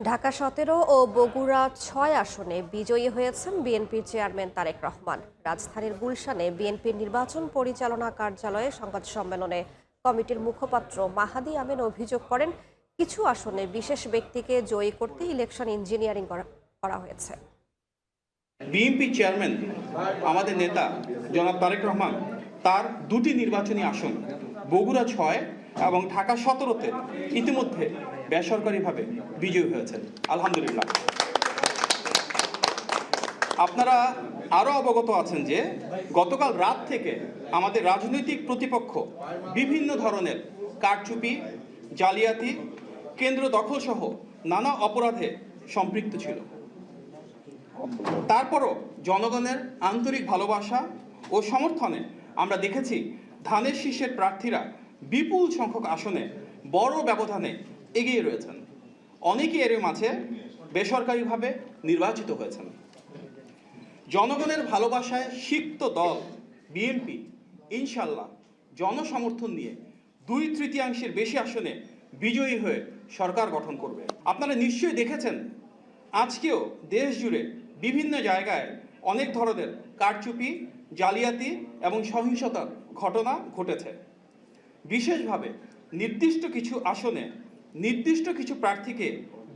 ঢাকা ১৭ ও বগুড়া ৬ আসনে বিজয়ী হয়েছেন বিএনপির চেয়ারম্যান তারেক রহমান। রাজধানীর গুলশানে বিএনপির নির্বাচন পরিচালনা কার্যালয়ে সংবাদ সম্মেলনে কমিটির মুখপাত্র মাহাদি আমিন অভিযোগ করেন, কিছু আসনে বিশেষ ব্যক্তিকে জয়ী করতে ইলেকশন ইঞ্জিনিয়ারিং করা হয়েছে। বিএনপি চেয়ারম্যান আমাদের নেতা জনাব তারেক রহমান তার দুটি নির্বাচনী আসন বগুড়া ৬ এবং ঢাকা ১৭-তে ইতিমধ্যে বেসরকারিভাবে বিজয়ী হয়েছেন। আলহামদুলিল্লাহ। আপনারা আরও অবগত আছেন যে গতকাল রাত থেকে আমাদের রাজনৈতিক প্রতিপক্ষ বিভিন্ন ধরনের কারচুপি, জালিয়াতি, কেন্দ্র দখলসহ নানা অপরাধে সম্পৃক্ত ছিল। তারপরও জনগণের আন্তরিক ভালোবাসা ও সমর্থনে আমরা দেখেছি ধানের শীষের প্রার্থীরা বিপুল সংখ্যক আসনে বড় ব্যবধানে এগিয়ে রয়েছেন। অনেকে এর মাঝে বেসরকারিভাবে নির্বাচিত হয়েছেন। জনগণের ভালোবাসায় সিক্ত দল বিএনপি ইনশাল্লাহ জনসমর্থন নিয়ে 2/3 বেশি আসনে বিজয়ী হয়ে সরকার গঠন করবে। আপনারা নিশ্চয়ই দেখেছেন আজকেও দেশ জুড়ে বিভিন্ন জায়গায় অনেক ধরনের কারচুপি, জালিয়াতি এবং সহিংসতার ঘটনা ঘটেছে। বিশেষভাবে নির্দিষ্ট কিছু আসনে নির্দিষ্ট কিছু প্রার্থীকে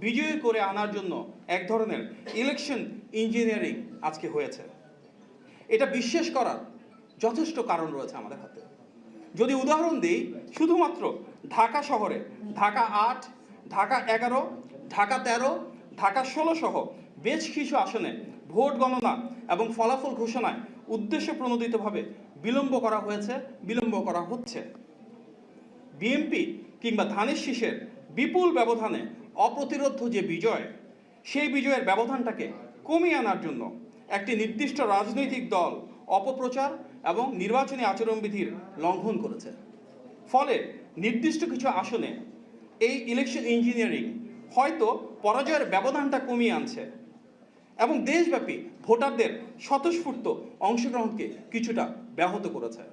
বিজয়ী করে আনার জন্য এক ধরনের ইলেকশন ইঞ্জিনিয়ারিং আজকে হয়েছে। এটা বিশ্বাস করার যথেষ্ট কারণ রয়েছে আমাদের হাতে। যদি উদাহরণ দিই, শুধুমাত্র ঢাকা শহরে ঢাকা ৮, ঢাকা ১১, ঢাকা ১৩, ঢাকা ১৬ সহ বেশ কিছু আসনে ভোট গণনা এবং ফলাফল ঘোষণায় উদ্দেশ্য প্রণোদিতভাবে বিলম্ব করা হয়েছে, বিলম্ব করা হচ্ছে। বিএনপি কিংবা ধানের শীষের বিপুল ব্যবধানে অপ্রতিরোধ্য যে বিজয়, সেই বিজয়ের ব্যবধানটাকে কমিয়ে আনার জন্য একটি নির্দিষ্ট রাজনৈতিক দল অপপ্রচার এবং নির্বাচনী আচরণবিধির লঙ্ঘন করেছে। ফলে নির্দিষ্ট কিছু আসনে এই ইলেকশন ইঞ্জিনিয়ারিং হয়তো পরাজয়ের ব্যবধানটা কমিয়ে আনছে এবং দেশব্যাপী ভোটারদের স্বতঃস্ফূর্ত অংশগ্রহণকে কিছুটা ব্যাহত করেছে।